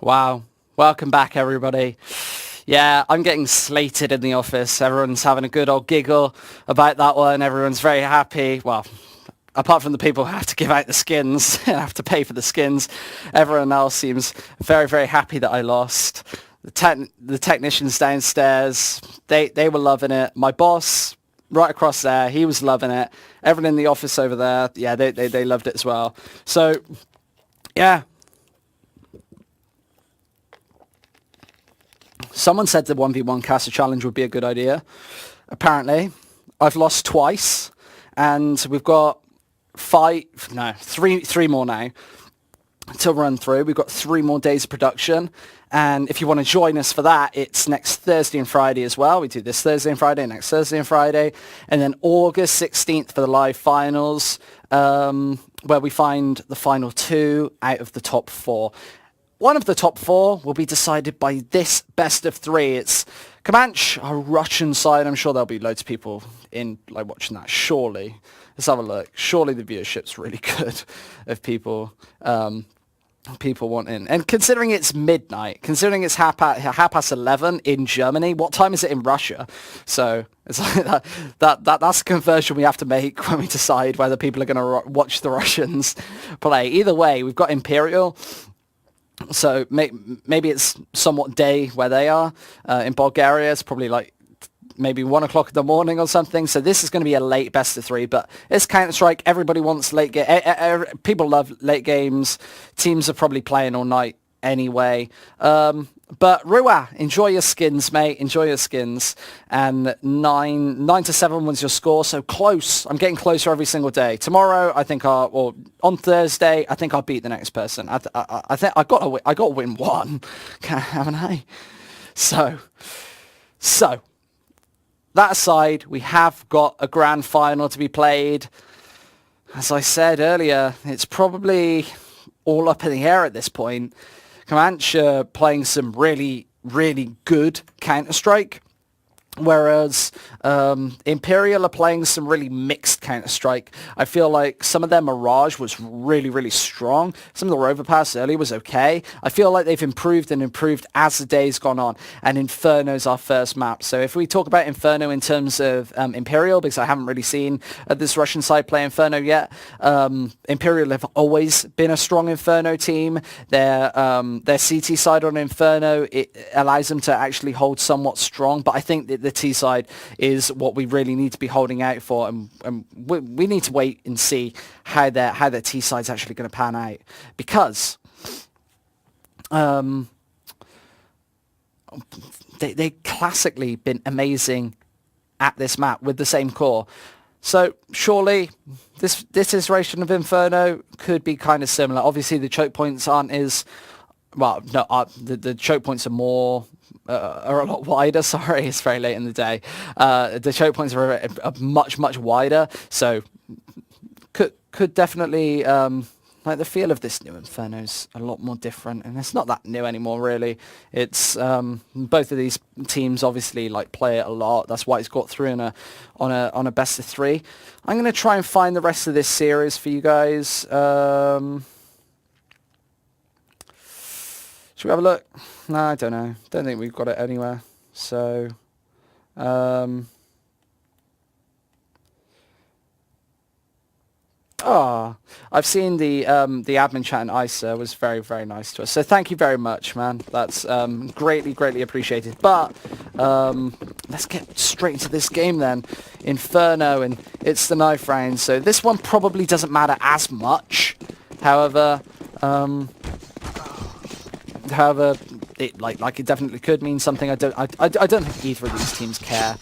Wow. Welcome back, everybody. Yeah, I'm getting slated in the office. Everyone's having a good old giggle about that one. Everyone's very happy. Well, apart from the people who have to give out the skins and have to pay for the skins, everyone else seems very, very happy that I lost. The technicians downstairs, they were loving it. My boss, right across there, he was loving it. Everyone in the office over there, yeah, they loved it as well. So, yeah. Someone said the 1v1 caster challenge would be a good idea. Apparently, I've lost twice, and we've got three more now to run through. We've got 3 more days of production, and if you want to join us for that, it's next Thursday and Friday as well. We do this Thursday and Friday, next Thursday and Friday, and then August 16th for the live finals, where we find the final 2 out of the top 4. One of the top 4 will be decided by this best of 3. It's Comanche, a Russian side. I'm sure there'll be loads of people in watching that. Surely, let's have a look. Surely the viewership's really good of people wanting. And considering it's midnight, considering it's half past 11 in Germany, what time is it in Russia? So it's like that's a conversion we have to make when we decide whether people are going to watch the Russians play. Either way, we've got Imperial. So maybe it's somewhat day where they are. In Bulgaria, it's probably maybe 1 o'clock in the morning or something. So this is going to be a late best of 3. But it's Counter-Strike. Everybody wants late game. People love late games. Teams are probably playing all night anyway. But Rua, enjoy your skins, mate. Enjoy your skins. And 9 to 7 was your score. So close. I'm getting closer every single day. Tomorrow, I think or on Thursday, I think I'll beat the next person. I think I got to win 1, haven't I? So that aside, we have got a grand final to be played. As I said earlier, it's probably all up in the air at this point. Comanche playing some really, really good Counter-Strike, whereas Imperial are playing some really mixed Counter-Strike. I feel like some of their Mirage was really, really strong. Some of the Overpass early was okay. I feel like they've improved as the day's gone on. And Inferno's our first map. So if we talk about Inferno in terms of Imperial, because I haven't really seen this Russian side play Inferno yet, Imperial have always been a strong Inferno team. Their CT side on Inferno, it allows them to actually hold somewhat strong. But I think that the T side is what we really need to be holding out for, and we need to wait and see how their T side's actually going to pan out, because they classically been amazing at this map with the same core. So surely this iteration of Inferno could be kind of similar. Obviously the choke points aren't as well. No, the choke points are a lot wider. Sorry, it's very late in the day. The choke points are much wider, so could definitely the feel of this new Inferno's a lot more different, and it's not that new anymore really. It's both of these teams obviously play it a lot. That's why it's got through on a best of 3. I'm going to try and find the rest of this series for you guys. Should we have a look? No, I don't know. Don't think we've got it anywhere. So, I've seen the admin chat in ISA was very, very nice to us. So thank you very much, man. That's greatly appreciated. But let's get straight into this game then. Inferno, and it's the knife round. So this one probably doesn't matter as much. However, it it definitely could mean something. I don't think either of these teams care.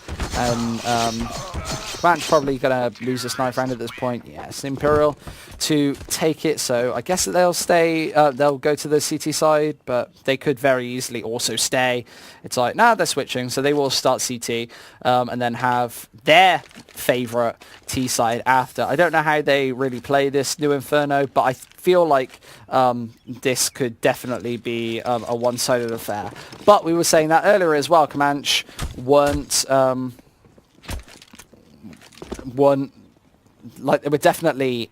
Comanche probably gonna lose this knife round at this point. Yes, Imperial to take it. So I guess that they'll stay. They'll go to the CT side, but they could very easily also stay. It's like, nah, they're switching, so they will start CT and then have their favorite T side after. I don't know how they really play this new Inferno, but I feel like this could definitely be a one-sided affair. But we were saying that earlier as well. Comanche weren't they were definitely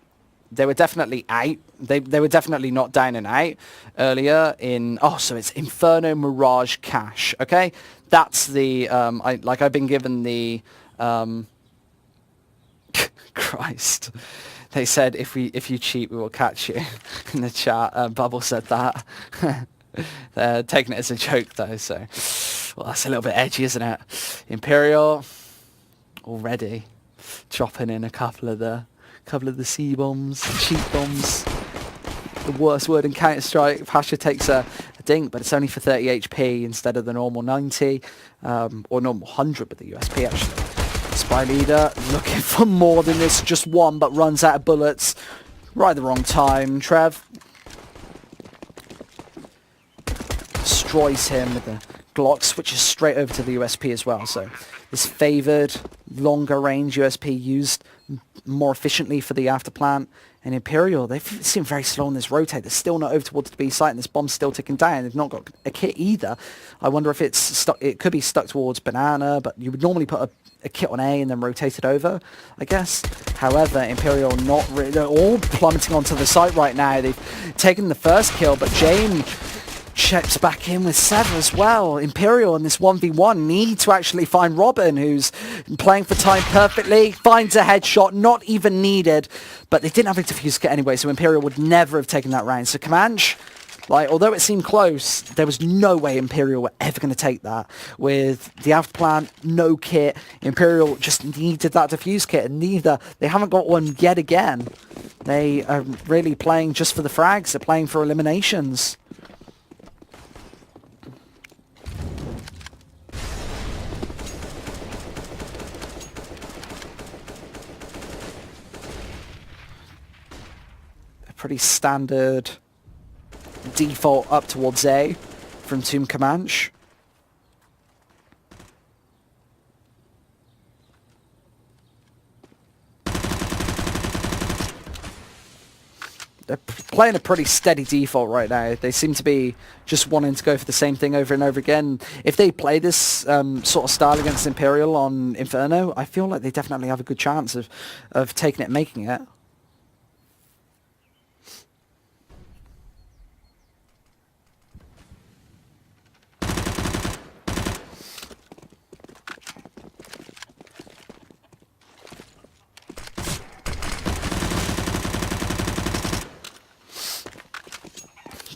they were definitely out. They were definitely not down and out earlier in... Oh, so it's Inferno Mirage Cache, okay? That's the... I've been given the... Christ. They said, if you cheat, we will catch you. In the chat, Bubble said that. They're taking it as a joke, though, so... Well, that's a little bit edgy, isn't it? Imperial already dropping in a couple of the C bombs, cheat bombs. The worst word in Counter-Strike. Pasha takes a dink, but it's only for 30 HP instead of the normal 90, or normal 100 with the USP actually. Spy Leader looking for more than this, just one, but runs out of bullets. Right at the wrong time. Trev destroys him with the Glock, switches straight over to the USP as well. So this favoured longer range USP used more efficiently for the after plant. And Imperial, they seem very slow on this rotate. They're still not over towards the B site, and this bomb's still ticking down. They've not got a kit either. I wonder if it's stuck. It could be stuck towards Banana, but you would normally put a kit on A and then rotate it over, I guess. However, Imperial not really. They're all plummeting onto the site right now. They've taken the first kill, but James checks back in with Sever as well. Imperial in this 1v1 need to actually find Robin, who's playing for time perfectly, finds a headshot, not even needed, but they didn't have a defuse kit anyway, so Imperial would never have taken that round. So Comanche, like, although it seemed close, there was no way Imperial were ever going to take that. With the after plant, no kit, Imperial just needed that defuse kit, and they haven't got one yet again. They are really playing just for the frags. They're playing for eliminations. Pretty standard default up towards A from Team Comanche. They're playing a pretty steady default right now. They seem to be just wanting to go for the same thing over and over again. If they play this sort of style against Imperial on Inferno, I feel like they definitely have a good chance of taking it and making it.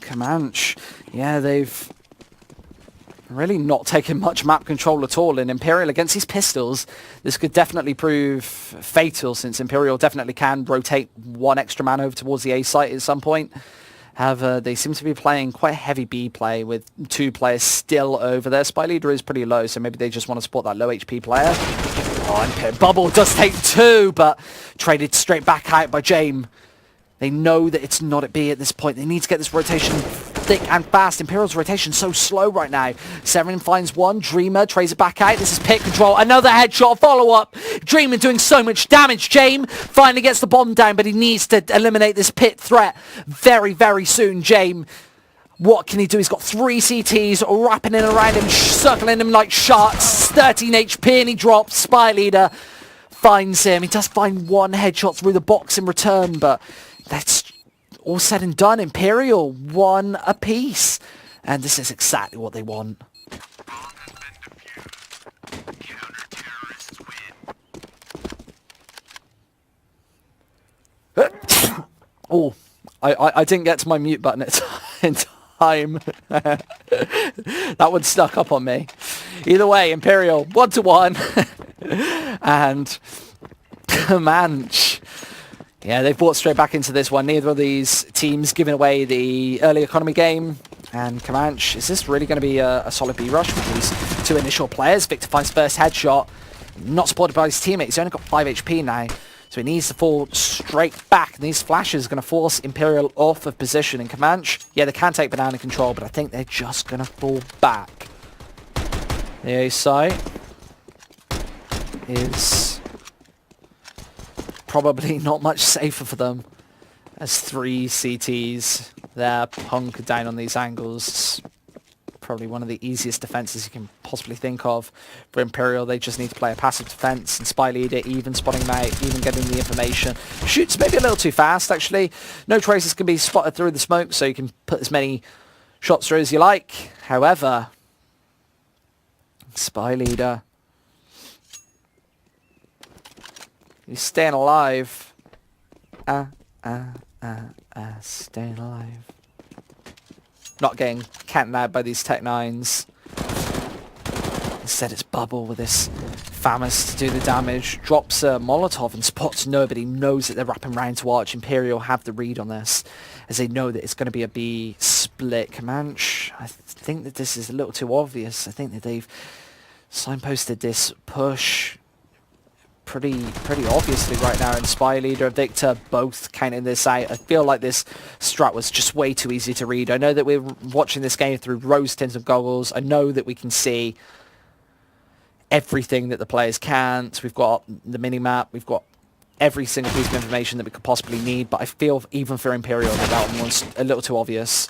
Comanche, yeah, they've really not taken much map control at all. In Imperial against these pistols, this could definitely prove fatal, since Imperial definitely can rotate one extra man over towards the A site at some point. However, they seem to be playing quite heavy B play with two players still over there. Spy Leader is pretty low, so maybe they just want to support that low HP player. Oh, and Bubble does take two, but traded straight back out by James. They know that it's not at B at this point. They need to get this rotation thick and fast. Imperial's rotation so slow right now. Severin finds one. Dreamer trays it back out. This is pit control. Another headshot follow-up. Dreamer doing so much damage. James finally gets the bomb down, but he needs to eliminate this pit threat very, very soon. James, what can he do? He's got 3 CTs wrapping in around him, circling him like sharks. 13 HP and he drops. Spy Leader finds him. He does find one headshot through the box in return, but that's all said and done. Imperial one apiece, and this is exactly what they want. Oh, I didn't get to my mute button in time. That one stuck up on me. Either way, Imperial 1-1, and Comanche. Yeah, they've brought straight back into this one. Neither of these teams giving away the early economy game. And Comanche, is this really going to be a solid B rush with these two initial players? Victor finds first headshot. Not supported by his teammates. He's only got 5 HP now. So he needs to fall straight back. And these flashes are going to force Imperial off of position. And Comanche, yeah, they can take banana control, but I think they're just going to fall back. The A site is probably not much safer for them, as 3 CTs there, Punk down on these angles. probably one of the easiest defenses you can possibly think of for Imperial. They just need to play a passive defense, and Spy Leader even spotting him out, even getting the information. Shoots maybe a little too fast, actually. No traces can be spotted through the smoke, so you can put as many shots through as you like. However, Spy Leader, he's staying alive. Staying alive. Not getting camped out by these Tech 9s. Instead it's Bubble with this Famous to do the damage. Drops a Molotov and spots nobody. Knows that they're wrapping round to Arch. Imperial have the read on this, as they know that it's going to be a B split. Comanche, I think that this is a little too obvious. I think that they've signposted this push pretty obviously right now, and Spy Leader, Victor both counting this out. I feel like this strat was just way too easy to read. I know that we're watching this game through rose-tinted goggles. I know that we can see everything that the players can't. We've got the mini-map, we've got every single piece of information that we could possibly need, but I feel even for Imperial that one was a little too obvious.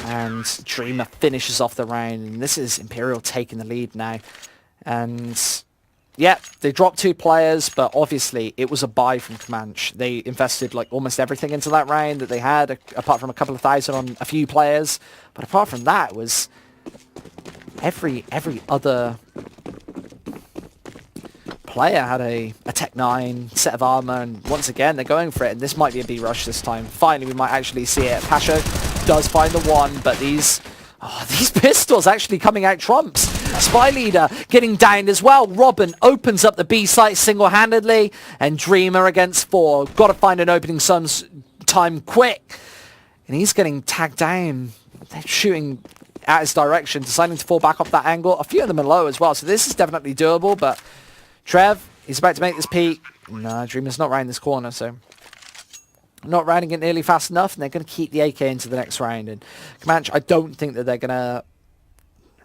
And Dreamer finishes off the round, and this is Imperial taking the lead now. And yeah, they dropped 2 players, but obviously it was a buy from Comanche. They invested like almost everything into that round that they had, apart from a couple of thousand on a few players. But apart from that, it was every other player had a Tech 9 set of armor, and once again they're going for it, and this might be a B rush this time. Finally we might actually see it. Pasho does find the one, but these pistols actually coming out trumps. Spy Leader getting downed as well. Robin opens up the B site single-handedly, and Dreamer against 4. Got to find an opening time quick, and he's getting tagged down. They're shooting at his direction, deciding to fall back off that angle. A few of them are low as well, so this is definitely doable, but Trev, he's about to make this peak. No, Dreamer's not round this corner, so not rounding it nearly fast enough, and they're going to keep the AK into the next round. And Comanche, I don't think that they're going to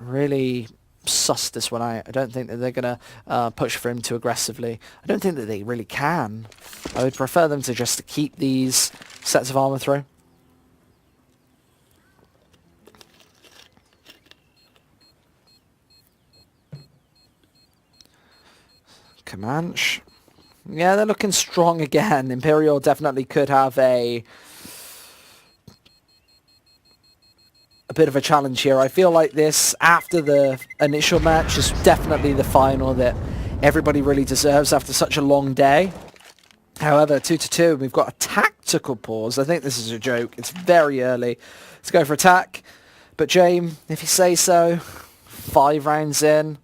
really suss this one out. I don't think that they're going to push for him too aggressively. I don't think that they really can. I would prefer them to just keep these sets of armor through. Comanche. Yeah, they're looking strong again. Imperial definitely could have a bit of a challenge here. I feel like this, after the initial match, is definitely the final that everybody really deserves after such a long day. However, 2-2, we've got a tactical pause. I think this is a joke. It's very early. Let's go for attack. But James, if you say so, 5 rounds in,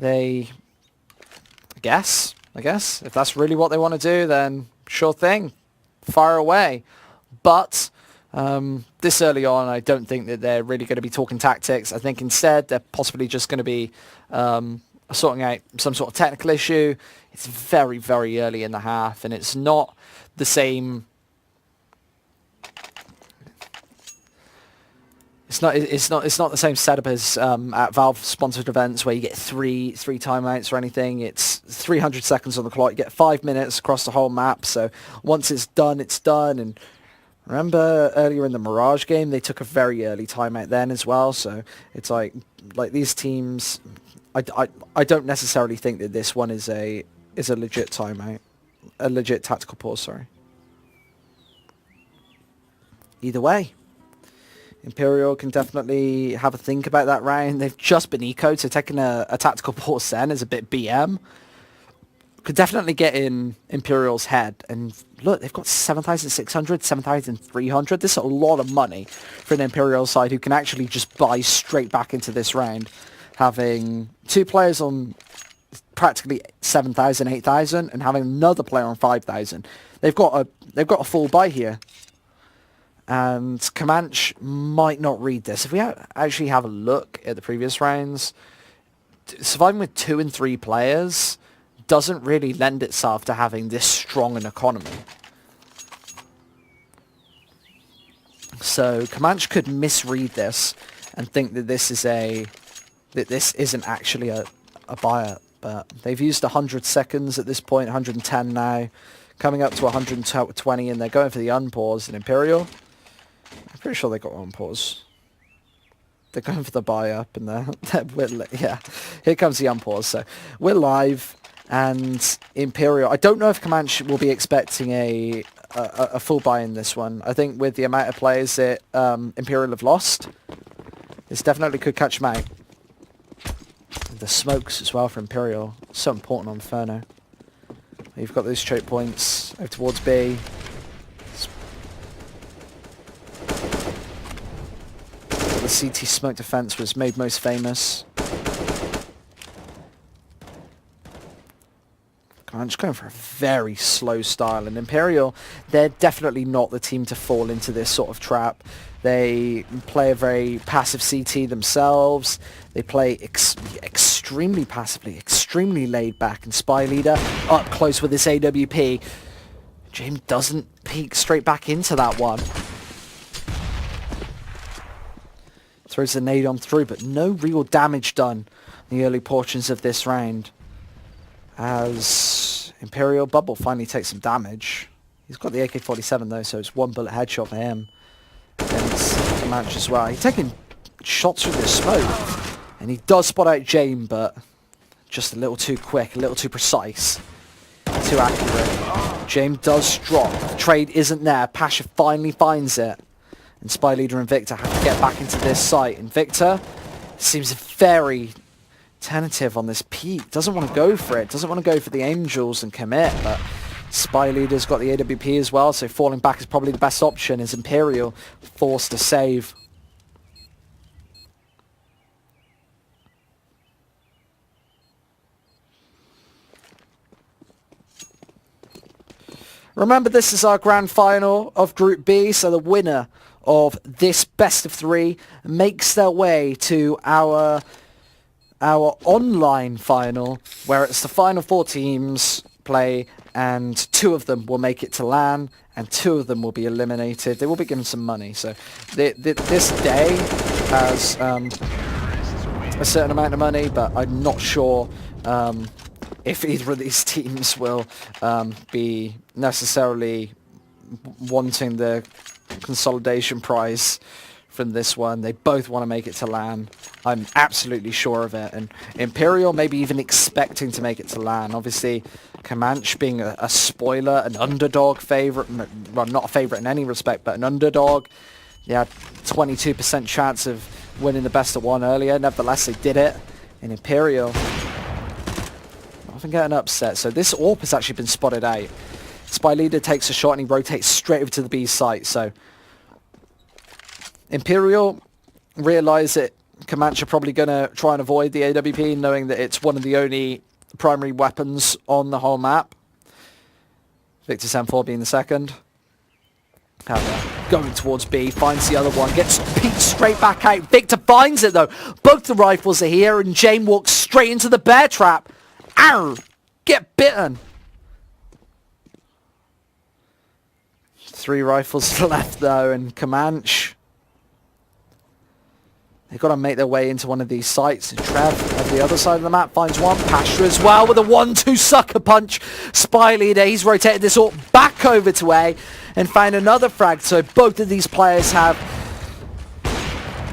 I guess. If that's really what they want to do, then sure thing. Fire away. But this early on, I don't think that they're really going to be talking tactics. I think instead they're possibly just going to be sorting out some sort of technical issue. It's very, very early in the half, and it's not the same. It's not the same setup as at Valve-sponsored events where you get three timeouts or anything. It's 300 seconds on the clock. You get 5 minutes across the whole map. So once it's done, it's done. And remember earlier in the Mirage game, they took a very early timeout then as well. So it's like these teams. I don't necessarily think that this one is a legit timeout, a legit tactical pause. Sorry. Either way, Imperial can definitely have a think about that round. They've just been ecoed, so taking a tactical pause then is a bit BM. Could definitely get in Imperial's head. And look, they've got 7,600, 7,300. This is a lot of money for an Imperial side who can actually just buy straight back into this round. Having 2 players on practically 7,000, 8,000, and having another player on 5,000. They've got a full buy here. And Comanche might not read this. If we actually have a look at the previous rounds, surviving with 2 and 3 players doesn't really lend itself to having this strong an economy. So Comanche could misread this and think that this isn't actually a buyout. But they've used 100 seconds at this point, 110 now, coming up to 120, and they're going for the unpause in Imperial. I'm pretty sure they got one pause. they're going for the buy up, and yeah, here comes the unpause. So we're live, and Imperial. I don't know if Comanche will be expecting a full buy in this one. I think with the amount of players that Imperial have lost, this definitely could catch them out. The smokes as well for Imperial, so important on Inferno. You've got those choke points over towards B. The CT smoke defense was made most famous. I'm just going for a very slow style, and Imperial, they're definitely not the team to fall into this sort of trap. They play a very passive CT themselves. They play extremely passively, extremely laid back, and Spy Leader up close with this AWP. James doesn't peek straight back into that one. Throws the nade on through, but no real damage done in the early portions of this round. As Imperial Bubble finally takes some damage. He's got the AK-47 though, so it's one bullet headshot for him. Against Comanche as well. He's taking shots through the smoke, and he does spot out James, but just a little too quick, a little too precise, too accurate. James does drop. The trade isn't there. Pasha finally finds it. And Spy Leader and Victor have to get back into this site. And Victor seems very tentative on this peak. Doesn't want to go for it. Doesn't want to go for the Angels and commit. But Spy Leader's got the AWP as well. So falling back is probably the best option as Imperial forced to save. Remember, this is our grand final of Group B. So the winner of this best of 3 makes their way to our online final, where it's the final 4 teams play, and 2 of them will make it to LAN, and 2 of them will be eliminated. They will be given some money. So this day has a certain amount of money, but I'm not sure if either of these teams will be necessarily wanting the consolidation prize from this one. They both want to make it to LAN. I'm absolutely sure of it. And Imperial maybe even expecting to make it to LAN. Obviously, Comanche being a spoiler, an underdog favorite. Well, not a favorite in any respect, but an underdog. Yeah, 22% chance of winning the best of 1 earlier. Nevertheless, they did it. And Imperial often getting upset. So this AWP has actually been spotted out. Spy Leader takes a shot and he rotates straight over to the B site. So Imperial realise that Comanche are probably going to try and avoid the AWP, knowing that it's one of the only primary weapons on the whole map. Victor 74 being the second. Going towards B, finds the other one, gets peeked straight back out. Victor finds it though. Both the rifles are here, and James walks straight into the bear trap. Ow! Get bitten. 3 rifles left though, and Comanche, they've got to make their way into one of these sites. Trev at the other side of the map finds one. Pasha as well with a 1-2 sucker punch. Spy Leader, he's rotated this AWP back over to A and found another frag. So both of these players have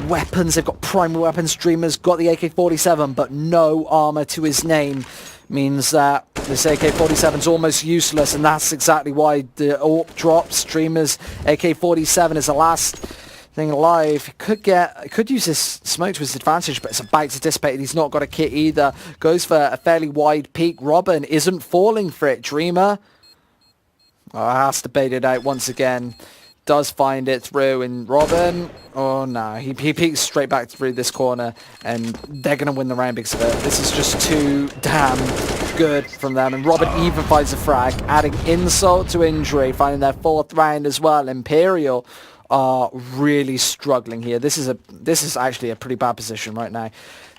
weapons. They've got primary weapons. Dreamer's got the AK-47, but no armor to his name. Means that this AK-47 is almost useless, and that's exactly why the AWP drops. Dreamer's AK-47 is the last thing alive. Could use this smoke to his advantage, but it's about to dissipate. He's not got a kit either. Goes for a fairly wide peek. Robin isn't falling for it. Dreamer has to bait it out once again. Does find it through, and Robin, oh no, he peeks straight back through this corner, and they're going to win the round because of it. This is just too damn good from them, and Robin even finds a frag, adding insult to injury, finding their 4th round as well. Imperial are really struggling here. This is actually a pretty bad position right now.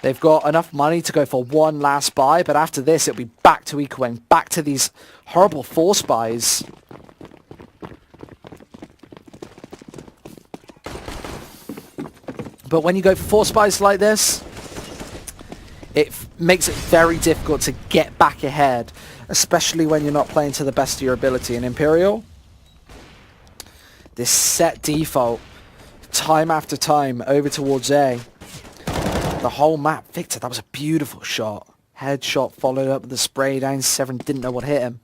They've got enough money to go for one last buy, but after this it'll be back to ecoing, back to these horrible force buys. But when you go for force buys like this, it makes it very difficult to get back ahead, especially when you're not playing to the best of your ability. In Imperial, this set default, time after time, over towards A. the whole map. Victor, that was a beautiful shot. Headshot followed up with the spray down. Severin didn't know what hit him.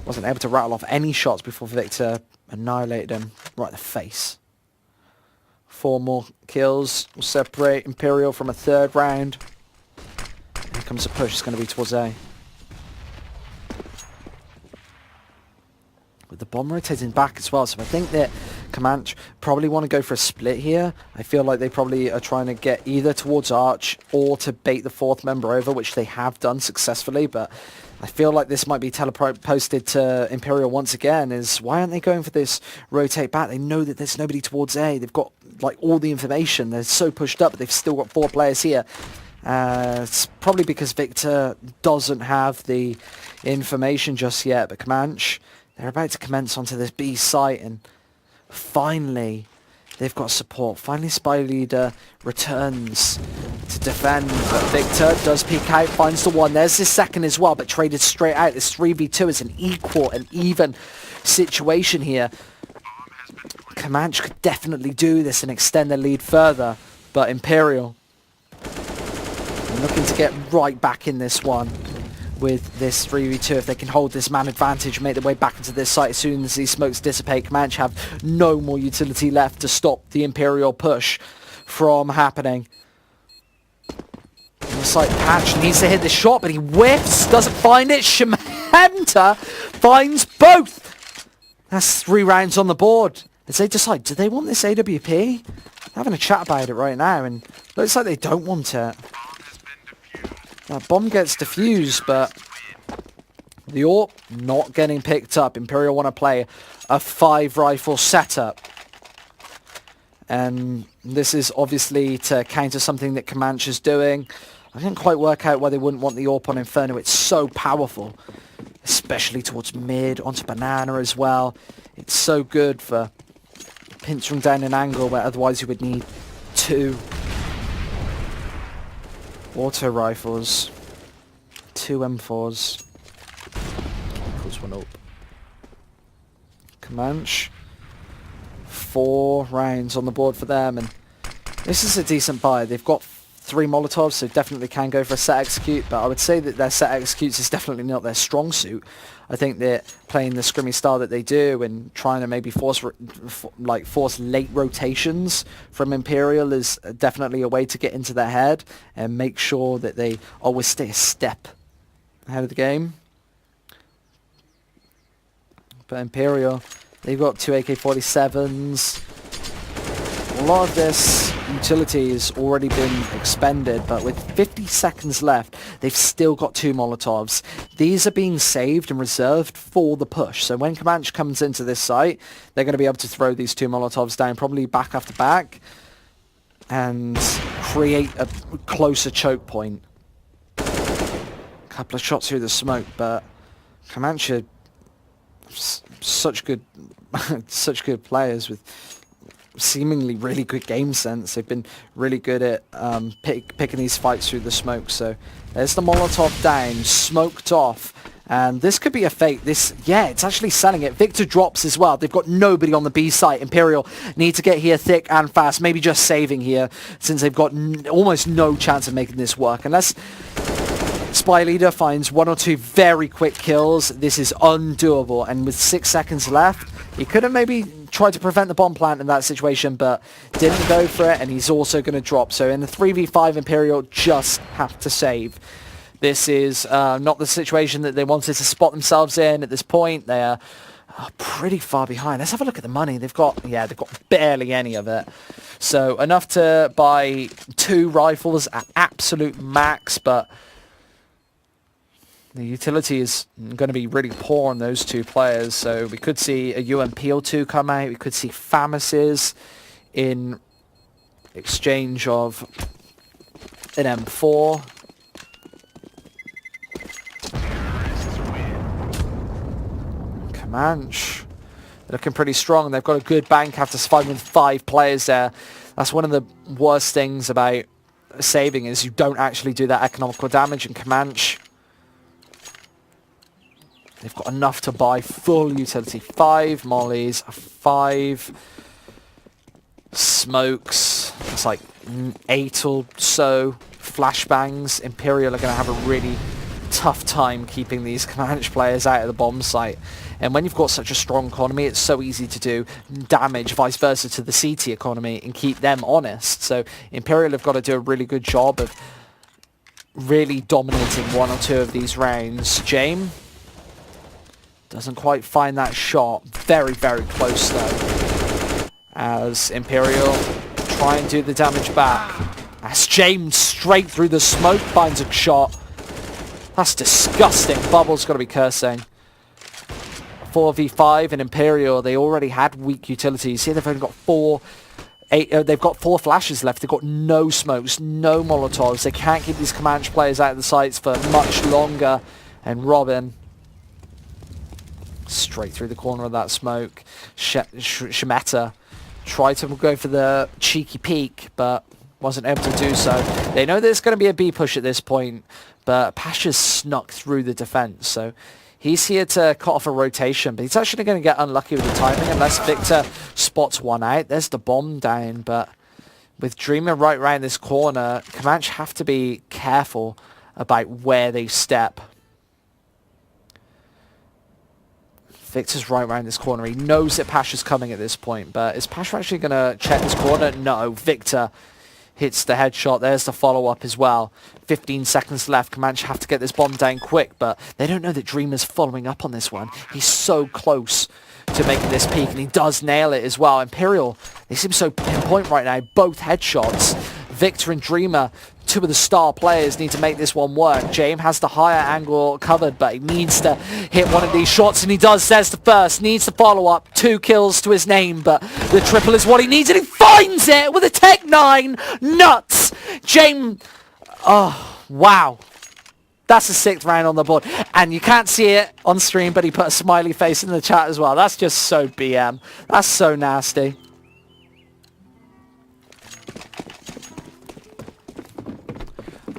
Wasn't able to rattle off any shots before Victor annihilated him right in the face. 4 more kills will separate Imperial from a third round. Here comes a push. It's going to be towards A. With the bomb rotating back as well, so I think that Comanche probably want to go for a split here. I feel like they probably are trying to get either towards Arch or to bait the 4th member over, which they have done successfully, but I feel like this might be teleposted to Imperial once again. Is why aren't they going for this rotate back? They know that there's nobody towards A. They've got like all the information. They're so pushed up, but they've still got 4 players here. It's probably because Victor doesn't have the information just yet, but Comanche, they're about to commence onto this B site, and finally they've got support. Finally Spy Leader returns to defend, but Victor does peek out, finds the one. There's his second as well, but traded straight out. This 3v2 is an equal and even situation here. Comanche could definitely do this and extend their lead further, but Imperial looking to get right back in this one with this 3v2. If they can hold this man advantage, make their way back into this site as soon as these smokes dissipate, Comanche have no more utility left to stop the Imperial push from happening. The site patch needs to hit the shot, but he whiffs, doesn't find it. Shementa finds both. That's 3 rounds on the board. As they decide, do they want this AWP? They're having a chat about it right now, and looks like they don't want it. That bomb gets defused, but the AWP not getting picked up. Imperial want to play a 5 rifle setup. And this is obviously to counter something that Comanche is doing. I didn't quite work out why they wouldn't want the AWP on Inferno. It's so powerful, especially towards mid, onto Banana as well. It's so good for pinching down an angle where otherwise you would need 2 auto rifles, 2 M4s. Equals 1 up. Comanche, 4 rounds on the board for them, and this is a decent buy. They've got 3 Molotovs, so definitely can go for a set execute, but I would say that their set executes is definitely not their strong suit. I think that playing the scrimmy style that they do and trying to maybe force late rotations from Imperial is definitely a way to get into their head and make sure that they always stay a step ahead of the game. But Imperial, they've got 2 AK-47s. A lot of this utility has already been expended, but with 50 seconds left, they've still got 2 Molotovs. These are being saved and reserved for the push. So when Comanche comes into this site, they're going to be able to throw these 2 Molotovs down, probably back after back, and create a closer choke point. Couple of shots through the smoke, but Comanche, such good players with seemingly really good game sense. They've been really good at picking these fights through the smoke. So there's the Molotov down, smoked off, and this could be a fake. Yeah, it's actually selling it. Victor drops as well. They've got nobody on the B site. Imperial need to get here thick and fast, maybe just saving here since they've got almost no chance of making this work unless Spy Leader finds 1 or 2 very quick kills. This is undoable, and with 6 seconds left, he could have maybe tried to prevent the bomb plant in that situation, but didn't go for it, and he's also going to drop. So in the 3v5, Imperial just have to save. This is not the situation that they wanted to spot themselves in at this point. They are pretty far behind. Let's have a look at the money. They've got barely any of it. So enough to buy 2 rifles at absolute max, but the utility is going to be really poor on those 2 players, so we could see a UMP or 2 come out. We could see Famises in exchange of an M4. Comanche, they're looking pretty strong. They've got a good bank after surviving with 5 players there. That's one of the worst things about saving is you don't actually do that economical damage. And Comanche, they've got enough to buy full utility. 5 mollies, 5 smokes. it's like 8 or so flashbangs. Imperial are going to have a really tough time keeping these Comanche players out of the bomb site. And when you've got such a strong economy, it's so easy to do damage, vice versa, to the CT economy and keep them honest. So Imperial have got to do a really good job of really dominating 1 or 2 of these rounds. James doesn't quite find that shot. Very, very close though. As Imperial try and do the damage back. As James straight through the smoke finds a shot. That's disgusting. Bubble's got to be cursing. 4v5 and Imperial, they already had weak utilities. Here they've only got 4 flashes left. They've got no smokes, no molotovs. They can't keep these Comanche players out of the sights for much longer. And Robin, straight through the corner of that smoke. Shemeta tried to go for the cheeky peek, but wasn't able to do so. They know there's going to be a B push at this point, but Pasha's snuck through the defense, so he's here to cut off a rotation, but he's actually going to get unlucky with the timing unless Victor spots one out. There's the bomb down, but with Dreamer right around this corner, Comanche have to be careful about where they step. Victor's right around this corner. He knows that Pasha's coming at this point, but is Pasha actually going to check this corner? No, Victor hits the headshot. There's the follow-up as well. 15 seconds left. Comanche have to get this bomb down quick, but they don't know that Dreamer's following up on this one. He's so close to making this peak, and he does nail it as well. Imperial, they seem so pinpoint right now. Both headshots. Victor and Dreamer, 2 of the star players, need to make this one work. James has the higher angle covered, but he needs to hit one of these shots, and he does. There's the first. Needs the follow-up. 2 kills to his name, but the triple is what he needs, and he finds it with a Tech 9. Nuts! James... Oh, wow. That's the 6th round on the board. And you can't see it on stream, but he put a smiley face in the chat as well. That's just so BM. That's so nasty.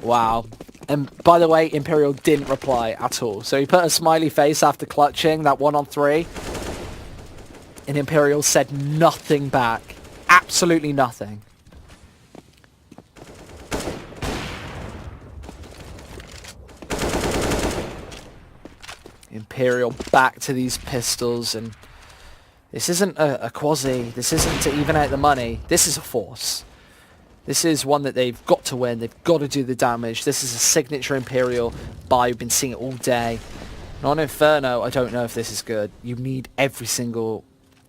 Wow. And by the way, Imperial didn't reply at all. So he put a smiley face after clutching that 1-on-3. And Imperial said nothing back. Absolutely nothing. Imperial back to these pistols, and this isn't a quasi. This isn't to even out the money. This is a force. This is one that they've got to win. They've got to do the damage. This is a signature Imperial buy. We've been seeing it all day. And on Inferno, I don't know if this is good. You need every single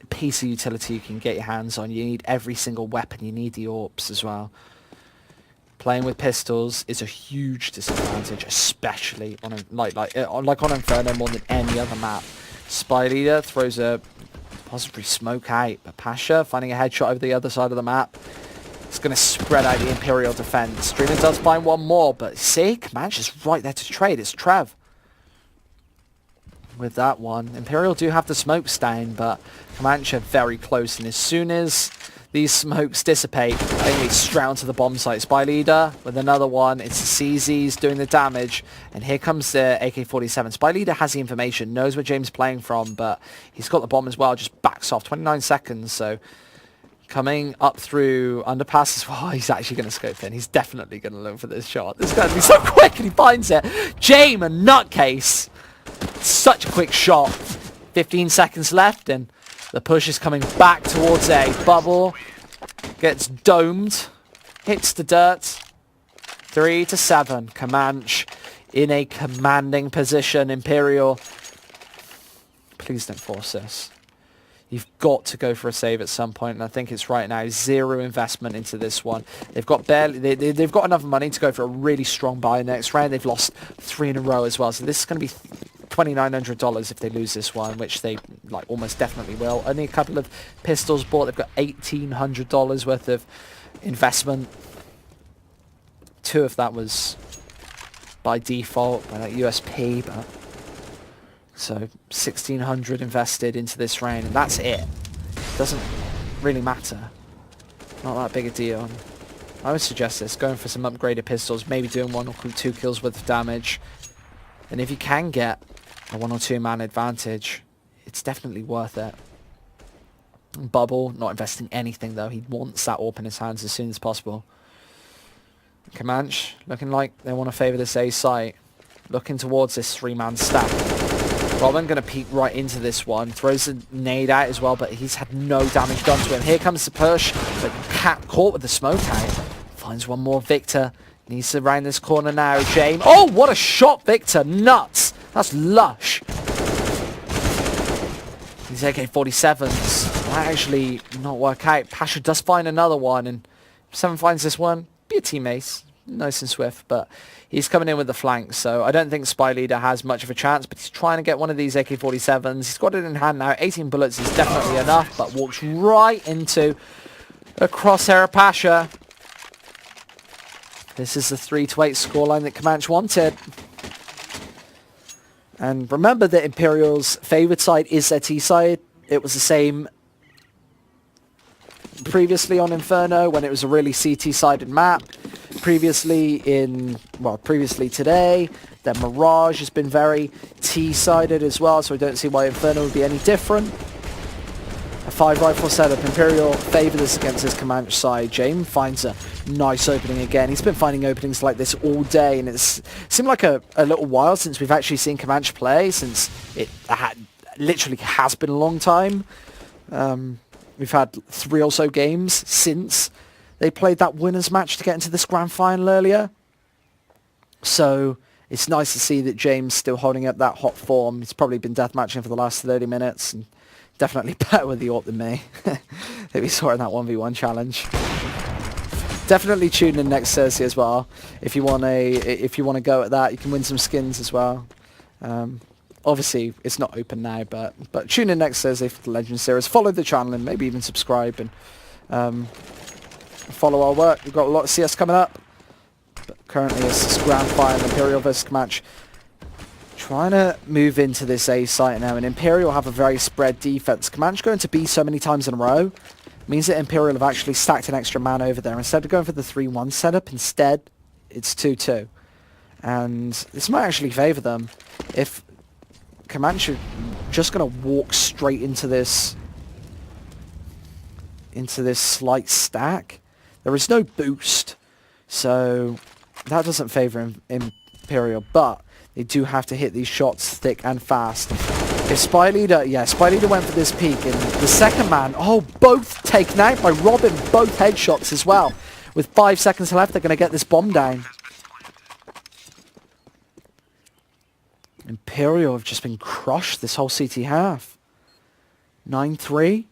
piece of utility you can get your hands on. You need every single weapon. You need the AWPs as well. Playing with pistols is a huge disadvantage, especially on on Inferno more than any other map. Spy Leader throws a possibly smoke out, but Pasha finding a headshot over the other side of the map. It's going to spread out the Imperial defense. Streamer does find one more, but see, Comanche is right there to trade. It's Trev with that one. Imperial do have the smokes down, but Comanche are very close, and as soon as these smokes dissipate, I think they straight onto the bomb site. Spy Leader with another one. It's the CZs doing the damage. And here comes the AK-47. Spy Leader has the information, knows where James is playing from, but he's got the bomb as well. Just backs off. 29 seconds, so coming up through underpass as well. He's actually going to scope in. He's definitely going to look for this shot. This is going to be so quick, and he finds it. James, a nutcase. Such a quick shot. 15 seconds left, and the push is coming back towards A. Bubble gets domed, hits the dirt. 3-7. Comanche in a commanding position. Imperial, please don't force this. You've got to go for a save at some point, and I think it's right now. 0 investment into this one. They've got barely. They've got enough money to go for a really strong buy next round. They've lost 3 in a row as well, so this is going to be $2,900 if they lose this one, which they almost definitely will. Only a couple of pistols bought. They've got $1,800 worth of investment. 2 of that was by default by that USP, but so 1,600 invested into this round, and that's it. Doesn't really matter. Not that big a deal. I would suggest this, going for some upgraded pistols, maybe doing 1 or 2 kills worth of damage. And if you can get a 1 or 2 man advantage, it's definitely worth it. Bubble, not investing anything though. He wants that AWP in his hands as soon as possible. Comanche looking like they want to favour this A site. Looking towards this 3-man stack. Robin going to peek right into this one. Throws a nade out as well, but he's had no damage done to him. Here comes the push, but Cat caught with the smoke out. Finds one more. Victor needs to round this corner now. James. Oh, what a shot, Victor. Nuts. That's lush. These AK-47s might actually not work out. Pasha does find another one, and if Seven finds this one, be a team ace. Nice and swift, but he's coming in with the flank, so I don't think Spy Leader has much of a chance, but he's trying to get one of these AK-47s. He's got it in hand now. 18 bullets is definitely enough, but walks right into a crosshair of Pasha. This is the 3-8 scoreline that Comanche wanted. And remember that Imperial's favoured side is their T side. It was the same previously on Inferno when it was a really CT-sided map. Previously today, then Mirage has been very T-sided as well, so I don't see why Inferno would be any different. A 5-rifle setup. Imperial favour this against his Comanche side. James finds a nice opening again. He's been finding openings like this all day, and it's seemed like a little while since we've actually seen Comanche play, since it literally has been a long time. We've had 3 or so games since they played that winners match to get into this grand final earlier. So it's nice to see that James still holding up that hot form. He's probably been deathmatching for the last 30 minutes and definitely better with the AWP than me. That we saw in that 1v1 challenge. Definitely tune in next Thursday as well. If you want to go at that, you can win some skins as well. Obviously, it's not open now, but tune in next Thursday for the Legend Series. Follow the channel and maybe even subscribe and follow our work. We've got a lot of CS coming up. But currently, it's this grand final, Imperial versus Comanche. Trying to move into this A site now, and Imperial have a very spread defense. Comanche going to B so many times in a row means that Imperial have actually stacked an extra man over there. Instead of going for the 3-1 setup, instead, it's 2-2. And this might actually favour them if Comanche are just going to walk straight into this slight stack. There is no boost, so that doesn't favour Imperial, but they do have to hit these shots thick and fast. If Spy Leader went for this peak, and the second man, both taken out by Robin, both headshots as well. With 5 seconds left, they're going to get this bomb down. Imperial have just been crushed this whole CT half. 9-3. Going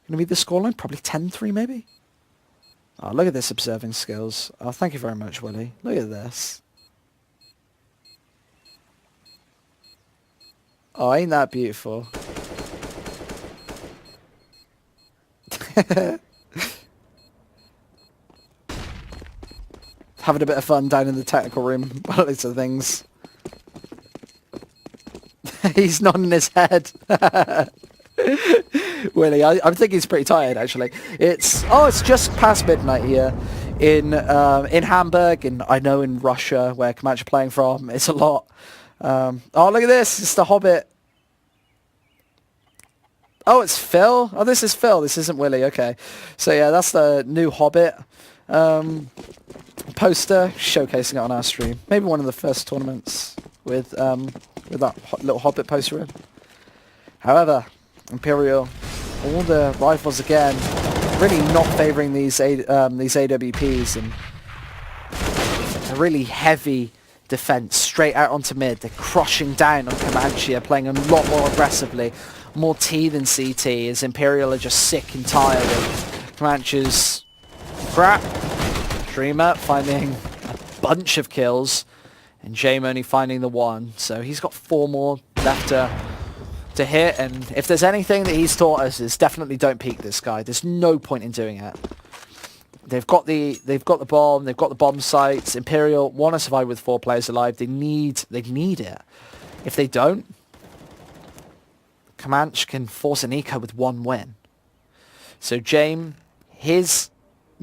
to be the scoreline? Probably 10-3 maybe? Oh, look at this observing skills. Oh, thank you very much, Willie. Look at this. Oh, ain't that beautiful? Having a bit of fun down in the technical room by loads of things. He's nodding his head. Willie, I'm thinking he's pretty tired actually. It's just past midnight here in Hamburg, and I know in Russia where Comanche are playing from, it's a lot. Oh, look at this! It's the Hobbit. Oh, it's Phil. Oh, this is Phil. This isn't Willie. Okay, so yeah, that's the new Hobbit poster, showcasing it on our stream. Maybe one of the first tournaments with that little Hobbit poster in. However, Imperial, all the rifles again, really not favouring these AWPs, and a really heavy defense straight out onto mid. They're crushing down on Comanche, playing a lot more aggressively, more T than CT, as Imperial are just sick and tired of Comanche's crap. Dreamer finding a bunch of kills, and James only finding the one, so he's got 4 more left to hit, and if there's anything that he's taught us, is definitely don't peek this guy. There's no point in doing it. They've got the bomb, they've got the bomb sites. Imperial want to survive with 4 players alive. They need it. If they don't, Comanche can force an eco with 1 win. So James, his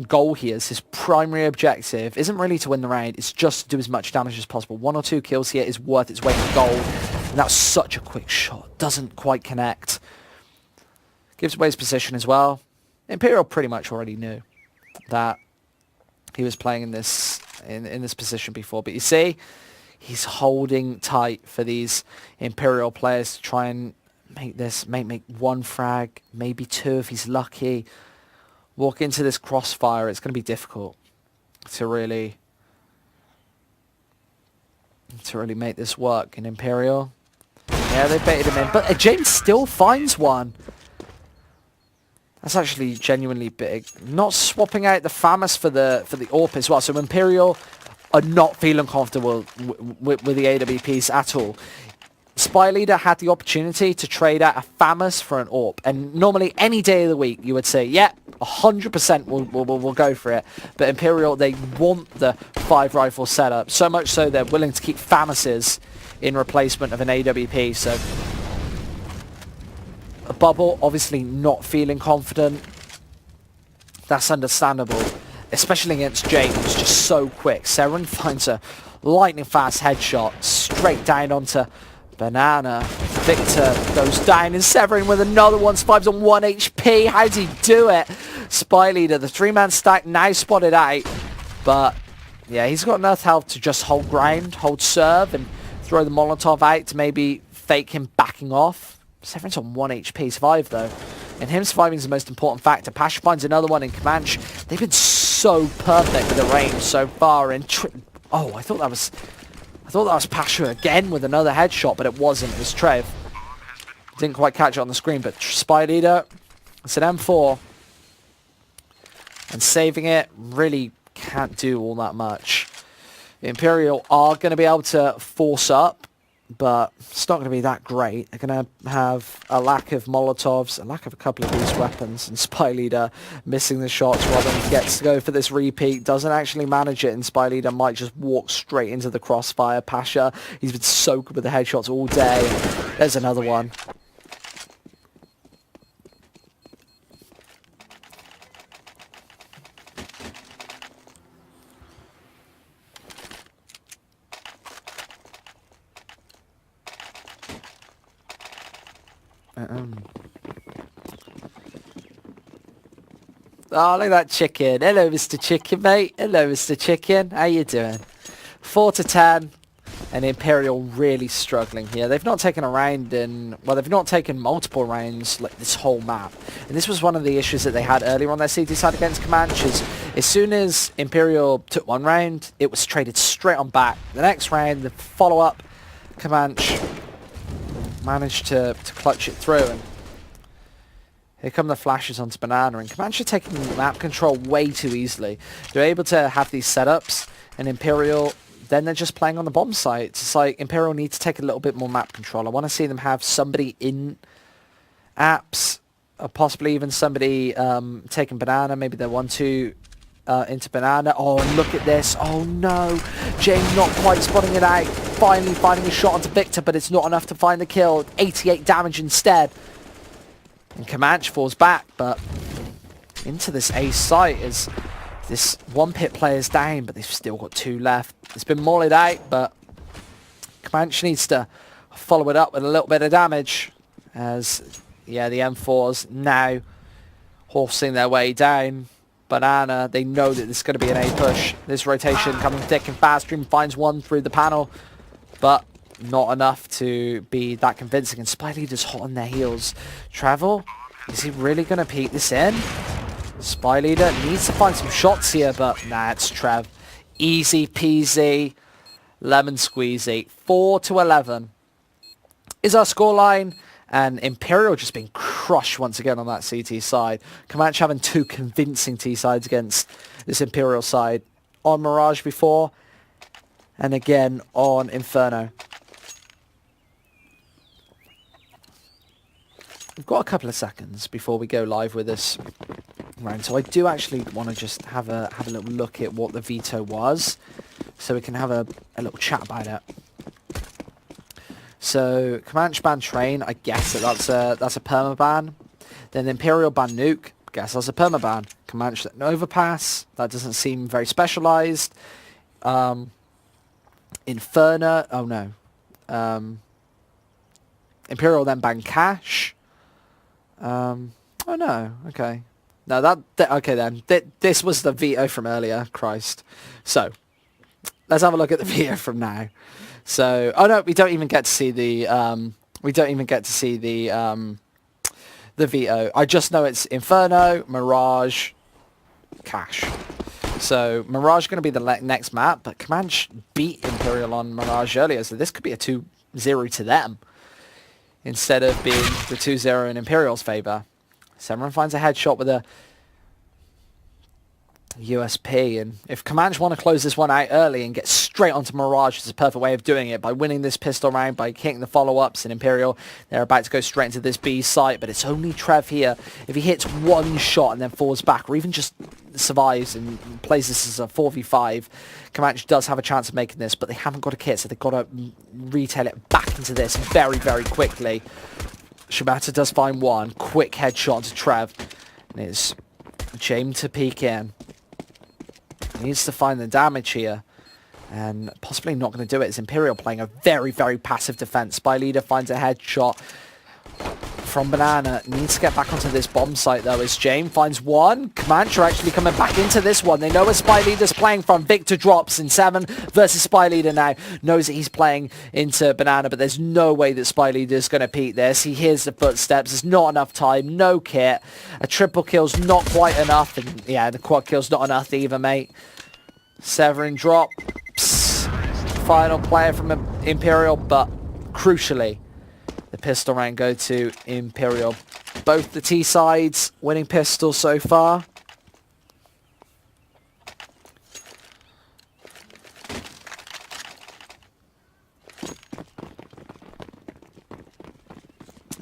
goal here, is his primary objective, isn't really to win the round, it's just to do as much damage as possible. 1 or 2 kills here is worth its weight in gold. And that's such a quick shot. Doesn't quite connect. Gives away his position as well. Imperial pretty much already knew that he was playing in this position before. But you see, he's holding tight for these Imperial players to try and make one frag, maybe two if he's lucky. Walk into this crossfire. It's going to be difficult to really make this work in Imperial. Yeah, they baited him in, but James still finds one. That's actually genuinely big. Not swapping out the FAMAS for the AWP as well. So Imperial are not feeling comfortable with the AWPs at all. Spy Leader had the opportunity to trade out a FAMAS for an AWP. And normally any day of the week you would say, yeah, 100% we'll go for it. But Imperial, they want the 5 rifle setup. So much so they're willing to keep FAMASes in replacement of an AWP. So a Bubble obviously not feeling confident. That's understandable, especially against James, who's just so quick. Seren finds a lightning fast headshot straight down onto Banana. Victor goes down, and Severin with another one, survives on 1 HP. How does he do it? Spy Leader, the 3-man stack now spotted out, but yeah, he's got enough health to just hold ground, hold serve, and throw the Molotov out to maybe fake him backing off. Severin's on 1 HP, survived though. And him surviving is the most important factor. Pasha finds another one in Comanche. They've been so perfect with the range so far. And oh, I thought that was Pasha again with another headshot, but it wasn't. It was Trev. Didn't quite catch it on the screen, but Spy Leader, it's an M4. And saving it really can't do all that much. The Imperial are going to be able to force up, but it's not going to be that great. They're going to have a lack of Molotovs, a lack of a couple of these weapons, and Spy Leader missing the shots. Robin gets to go for this repeat, doesn't actually manage it, and Spy Leader might just walk straight into the crossfire. Pasha, he's been so good with the headshots all day. There's another one. Oh, look at that chicken. Hello, Mr. Chicken, mate. Hello, Mr. Chicken. How you doing? 4 to 10. And Imperial really struggling here. They've not taken a round in... Well, they've not taken multiple rounds like this whole map. And this was one of the issues that they had earlier on their CT side against Comanches. As soon as Imperial took one round, it was traded straight on back. The next round, the follow-up, Comanche managed to clutch it through. And here come the flashes onto Banana, and Comanche are taking map control way too easily. They're able to have these setups, and Imperial, then they're just playing on the bomb sites. It's like Imperial need to take a little bit more map control. I want to see them have somebody in apps, or possibly even somebody taking Banana. Maybe they're 1-2 into Banana. Oh, and look at this. Oh no, James not quite spotting it out. Finally finding a shot onto Victor, but it's not enough to find the kill. 88 damage instead. And Comanche falls back, but into this ace site is this one pit player's down, but they've still got 2 left. It's been mollied out, but Comanche needs to follow it up with a little bit of damage as, yeah, the M4s now horsing their way down. Banana, they know that this is going to be an A push. This rotation coming thick and fast. Dream finds one through the panel, but not enough to be that convincing. And Spy Leader's hot on their heels. Travel, is he really going to peek this in? Spy Leader needs to find some shots here, but nah, it's Trev. Easy peasy, lemon squeezy. 4 to 11 is our scoreline. And Imperial just being crushed once again on that CT side. Comanche having 2 convincing T sides against this Imperial side. On Mirage before, and again on Inferno. We've got a couple of seconds before we go live with this round, so I do actually want to just have a little look at what the veto was, so we can have a little chat about it. So Comanche ban train, I guess that's a perma ban. Then Imperial ban nuke, guess that's a perma ban. Comanche overpass, that doesn't seem very specialized. Inferno, oh no. Imperial then ban cash. Oh no, okay. No, okay then. This was the veto from earlier, Christ. So, let's have a look at the veto from now. So, oh no, we don't even get to see the, the veto. I just know it's Inferno, Mirage, Cash. So, Mirage going to be the next map, but Comanche beat Imperial on Mirage earlier, so this could be a 2-0 to them, instead of being the 2-0 in Imperial's favour. Severin finds a headshot with a USP, and if Comanche want to close this one out early and get straight onto Mirage, it's a perfect way of doing it by winning this pistol round, by hitting the follow-ups. In Imperial, they're about to go straight into this B site, but it's only Trev here. If he hits one shot and then falls back, or even just survives and plays this as a 4v5, Comanche does have a chance of making this, but they haven't got a kit, so they've got to retail it back into this very, very quickly. Shibata does find one. Quick headshot to Trev. And it's James to peek in. He needs to find the damage here. And possibly not going to do it. It's Imperial playing a very, very passive defense. Spy Leader finds a headshot from Banana. Needs to get back onto this bomb site though as James finds one. Comanche are actually coming back into this one. They know where Spy Leader's playing from. Victor drops in 7 versus Spy Leader now. Knows that he's playing into Banana, but there's no way that Spy Leader's going to peek this. He hears the footsteps. There's not enough time. No kit. A triple kill's not quite enough. And yeah, the quad kill's not enough either, mate. Severin drops. Final player from Imperial, but crucially, the pistol round go to Imperial. Both the T sides winning pistol so far.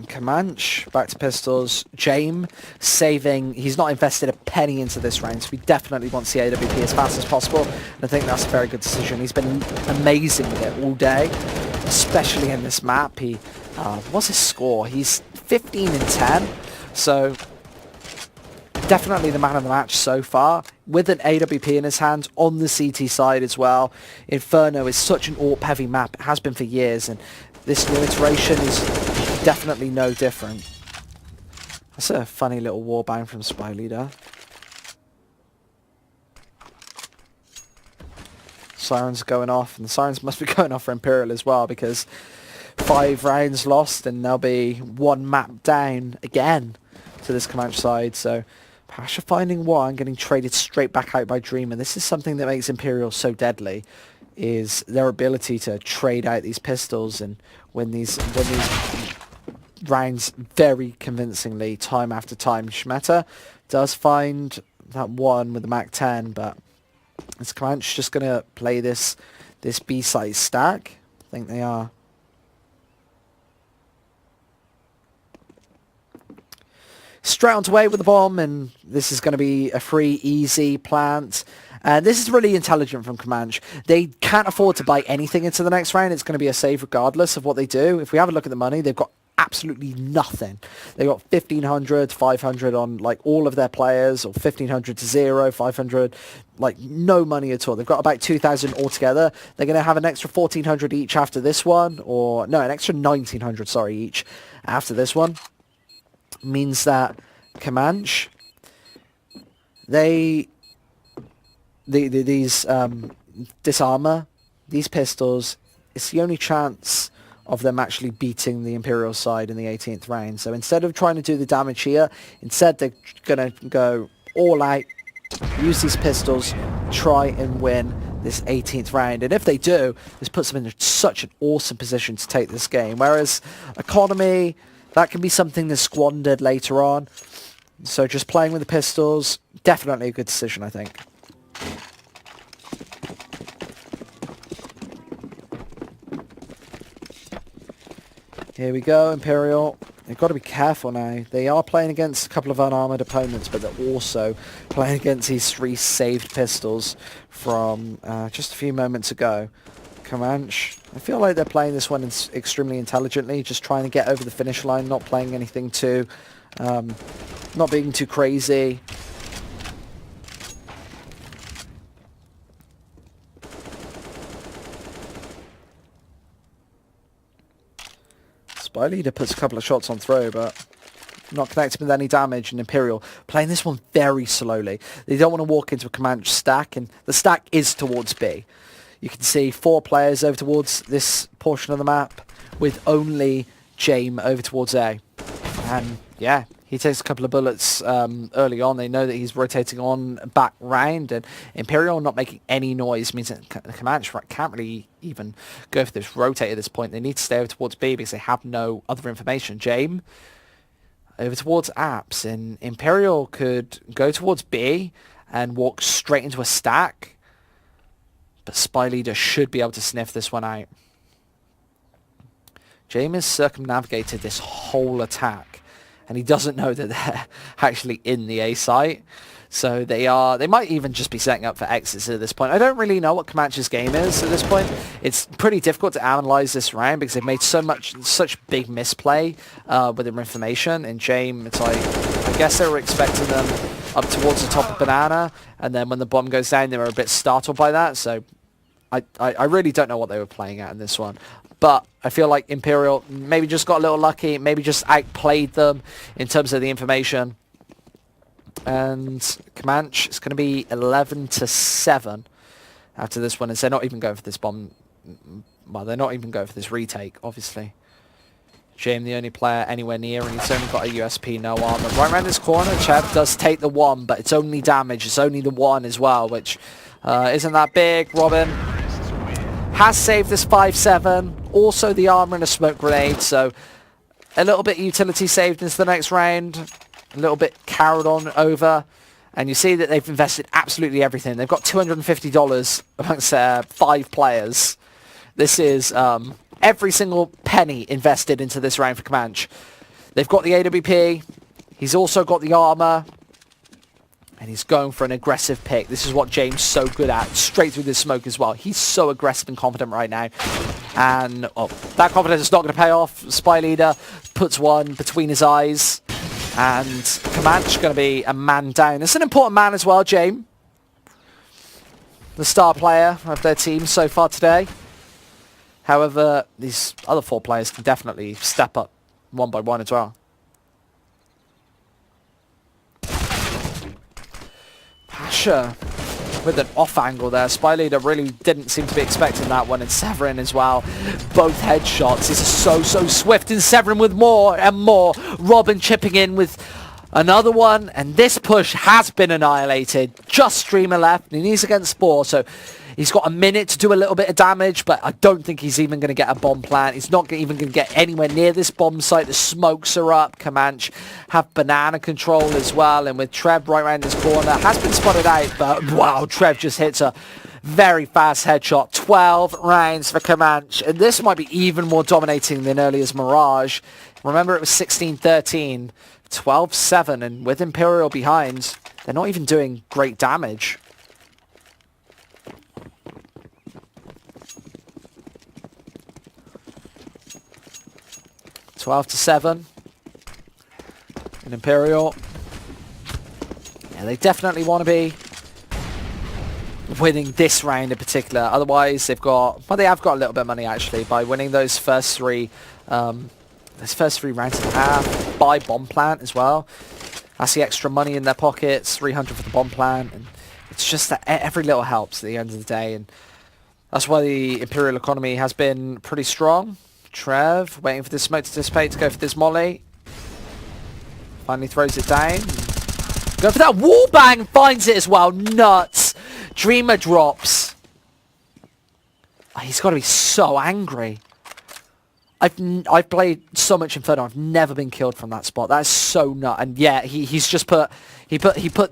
Comanche back to pistols. James saving. He's not invested a penny into this round, so we definitely want to see AWP as fast as possible. And I think that's a very good decision. He's been amazing with it all day, especially in this map. He what's his score? He's 15 and 10, so definitely the man of the match so far, with an AWP in his hand on the CT side as well. Inferno is such an AWP heavy map. It has been for years, and this new iteration is definitely no different. That's a funny little warbang from Spy Leader. Sirens going off, and the sirens must be going off for Imperial as well, because 5 rounds lost and they'll be 1 map down again to this Comanche side. So Pasha finding one, getting traded straight back out by Dreamer. This is something that makes Imperial so deadly, is their ability to trade out these pistols and win these rounds very convincingly time after time. Shmeta does find that one with the Mac 10, but is Comanche just going to play this B site stack? I think they are. Straight on to way with the bomb, and this is going to be a free, easy plant. And this is really intelligent from Comanche. They can't afford to buy anything into the next round. It's going to be a save regardless of what they do. If we have a look at the money, they've got absolutely nothing. They got 1,500, 500 on like all of their players, or 1,500 to 0, 500, like no money at all. They've got about 2,000 altogether. They're going to have an extra 1,400 each after this one, or no, an extra 1,900, sorry, each after this one. Means that Comanche, these disarmor, these pistols, it's the only chance of them actually beating the Imperial side in the 18th round. So instead of trying to do the damage here, instead they're going to go all out, use these pistols, try and win this 18th round. And if they do, this puts them in such an awesome position to take this game. Whereas economy, that can be something that's squandered later on. So just playing with the pistols, definitely a good decision, I think. Here we go, Imperial. They've got to be careful now. They are playing against a couple of unarmored opponents, but they're also playing against these 3 saved pistols from just a few moments ago. Comanche, I feel like they're playing this one extremely intelligently, just trying to get over the finish line, not playing anything too, not being too crazy. Spy Leader puts a couple of shots on throw, but not connecting with any damage, and Imperial playing this one very slowly. They don't want to walk into a Comanche stack, and the stack is towards B. You can see 4 players over towards this portion of the map, with only James over towards A. And yeah, he takes a couple of bullets early on. They know that he's rotating on back round, and Imperial not making any noise means that the Comanche can't really even go for this rotate at this point. They need to stay over towards B because they have no other information. James over towards apps, and Imperial could go towards B and walk straight into a stack, but Spy Leader should be able to sniff this one out. James has circumnavigated this whole attack, and he doesn't know that they're actually in the A site. So they might even just be setting up for exits at this point. I don't really know what Comanche's game is at this point. It's pretty difficult to analyze this round because they've made such big misplay with their information. And James, it's like, I guess they were expecting them up towards the top of Banana, and then when the bomb goes down, they were a bit startled by that. So I really don't know what they were playing at in this one. But I feel like Imperial maybe just got a little lucky, maybe just outplayed them in terms of the information. And Comanche is going to be 11-7 after this one, as they're not even going for this bomb. Well, they're not even going for this retake, obviously. James, the only player anywhere near, and he's only got a USP, no armor. Right around this corner, Chev does take the 1, but it's only damage. It's only the 1 as well, which isn't that big. Robin has saved this 5-7. Also the armor and a smoke grenade, so a little bit utility saved into the next round. A little bit carried on over. And you see that they've invested absolutely everything. They've got $250 amongst 5 players. This is every single penny invested into this round for Comanche. They've got the AWP. He's also got the armor. And he's going for an aggressive pick. This is what James is so good at. Straight through the smoke as well. He's so aggressive and confident right now. And that confidence is not going to pay off. Spy Leader puts one between his eyes. And Comanche going to be a man down. It's an important man as well, James. The star player of their team so far today. However, these other 4 players can definitely step up one by one as well. Pasha with an off angle there. Spy Leader really didn't seem to be expecting that one, and Severin as well. Both headshots. This is so swift, and Severin with more and more. Robin chipping in with another one, and this push has been annihilated. Just streamer left, and he's against 4, so he's got a minute to do a little bit of damage, but I don't think he's even going to get a bomb plant. He's not even going to get anywhere near this bomb site. The smokes are up. Comanche have banana control as well, and with Trev right around this corner, has been spotted out, but wow, Trev just hits a very fast headshot. 12 rounds for Comanche, and this might be even more dominating than earlier's Mirage. Remember, it was 16-13, 12-7, and with Imperial behind, they're not even doing great damage. (12-7) in Imperial. Yeah, they definitely want to be winning this round in particular. Otherwise, they've got, well, they have got a little bit of money actually by winning those first 3 rounds and a half. Buy bomb plant as well. That's the extra money in their pockets. 300 for the bomb plant, and it's just that every little helps at the end of the day, and that's why the Imperial economy has been pretty strong. Trev waiting for this smoke to dissipate to go for this molly. Finally throws it down. Go for that wall bang, finds it as well. Nuts. Dreamer drops. Oh, he's got to be so angry. I've played so much Inferno. I've never been killed from that spot. That is so nut. And yeah, he's just put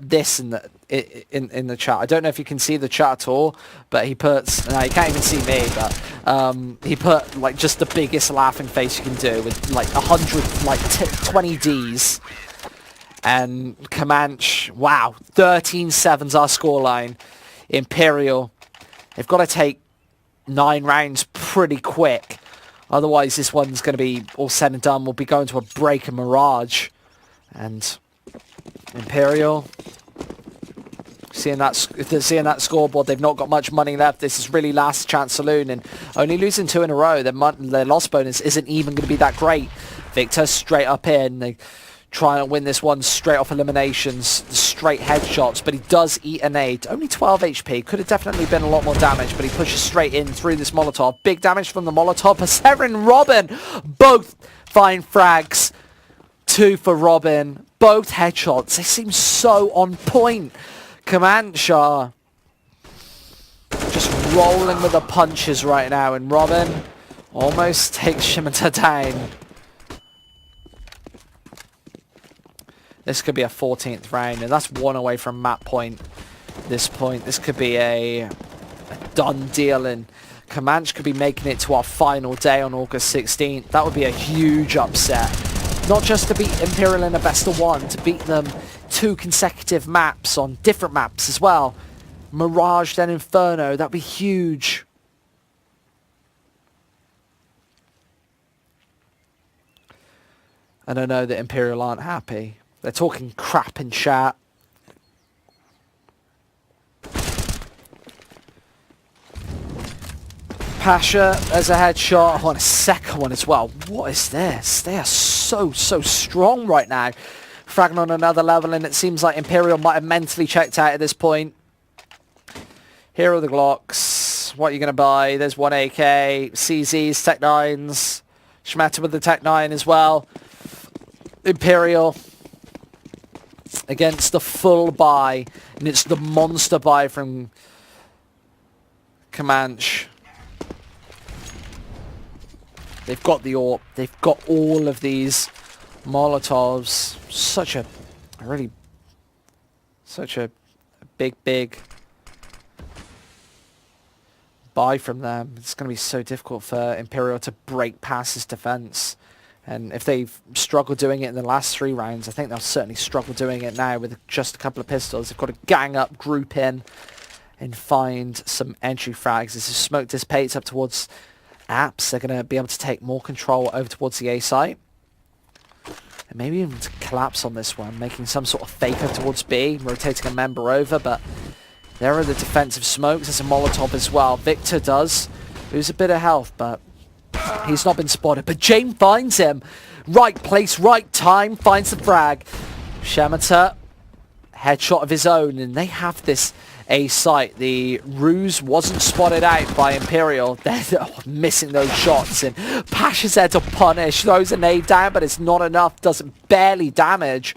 this in the chat. I don't know if you can see the chat at all, but he puts, no, you can't even see me, but he put like just the biggest laughing face you can do with like 100, like 20 Ds. And Comanche, wow, 13-7's our scoreline. Imperial, they've got to take 9 rounds pretty quick. Otherwise, this one's going to be all said and done. We'll be going to a break in Mirage. And Imperial, seeing that scoreboard, they've not got much money left. This is really last chance saloon, and only losing 2 in a row, their loss bonus isn't even going to be that great. Victor straight up in. They trying to win this one straight off eliminations, straight headshots, but he does eat a nade. Only 12 HP. Could have definitely been a lot more damage, but he pushes straight in through this Molotov. Big damage from the Molotov. Severin and Robin, both fine frags. 2 for Robin. Both headshots. They seem so on point. Comanche just rolling with the punches right now, and Robin almost takes Shimata down. This could be a 14th round, and that's 1 away from map point. This point, this could be a done deal, and Comanche could be making it to our final day on August 16th. That would be a huge upset. Not just to beat Imperial in a best of 1, to beat them 2 consecutive maps on different maps as well. Mirage, then Inferno, that would be huge. And I know that Imperial aren't happy. They're talking crap in chat. Pasha as a headshot. I want a second one as well. What is this? They are so strong right now. Fragging on another level, and it seems like Imperial might have mentally checked out at this point. Here are the Glocks. What are you going to buy? There's 1 AK. CZs, Tech 9s. Schmetter with the Tech 9 as well. Imperial against the full buy, and it's the monster buy from Comanche. They've got the AWP. They've got all of these Molotovs. Such a big buy from them. It's going to be so difficult for Imperial to break past his defense. And if they've struggled doing it in the last 3 rounds, I think they'll certainly struggle doing it now with just a couple of pistols. They've got to gang up, group in, and find some entry frags. As the smoke dissipates up towards apps, they're going to be able to take more control over towards the A site. And maybe even to collapse on this one, making some sort of faker towards B, rotating a member over, but there are the defensive smokes. There's a Molotov as well. Victor does lose a bit of health, but he's not been spotted. But James finds him. Right place, right time, finds the frag. Shemata, headshot of his own, and they have this A site. The ruse wasn't spotted out by Imperial. They're missing those shots, and Pasha's there to punish. Throws a nade down, but it's not enough. Doesn't barely damage.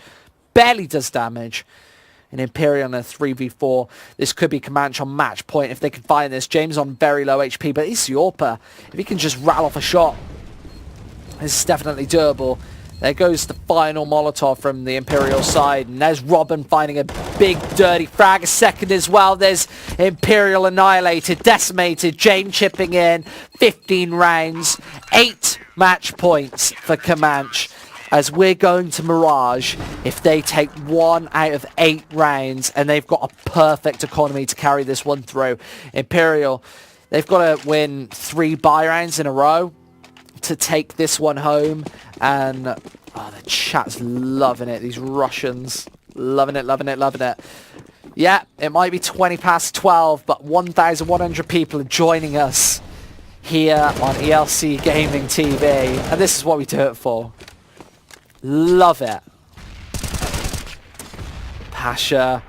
Barely does damage. And Imperial in a 3v4. This could be Comanche on match point if they can find this. James on very low HP, but it's Yorpa. If he can just rattle off a shot, this is definitely doable. There goes the final Molotov from the Imperial side, and there's Robin finding a big dirty frag. A second as well. There's Imperial annihilated, decimated. James chipping in. 15 rounds, 8 match points for Comanche. As we're going to Mirage, if they take 1 out of 8 rounds, and they've got a perfect economy to carry this one through. Imperial, they've got to win 3 buy rounds in a row to take this one home. And the chat's loving it. These Russians, loving it. Yeah, it might be 20 past 12, but 1,100 people are joining us here on ELC Gaming TV, and this is what we do it for. Love it. Pasha.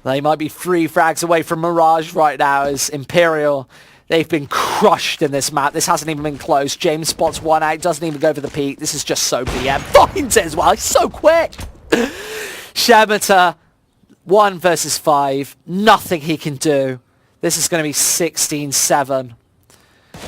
They might be 3 frags away from Mirage right now as Imperial. They've been crushed in this map. This hasn't even been close. James spots 1 out. Doesn't even go for the peak. This is just so BM. Finds it as well. He's so quick. Shemata. 1 versus 5. Nothing he can do. This is going to be 16-7.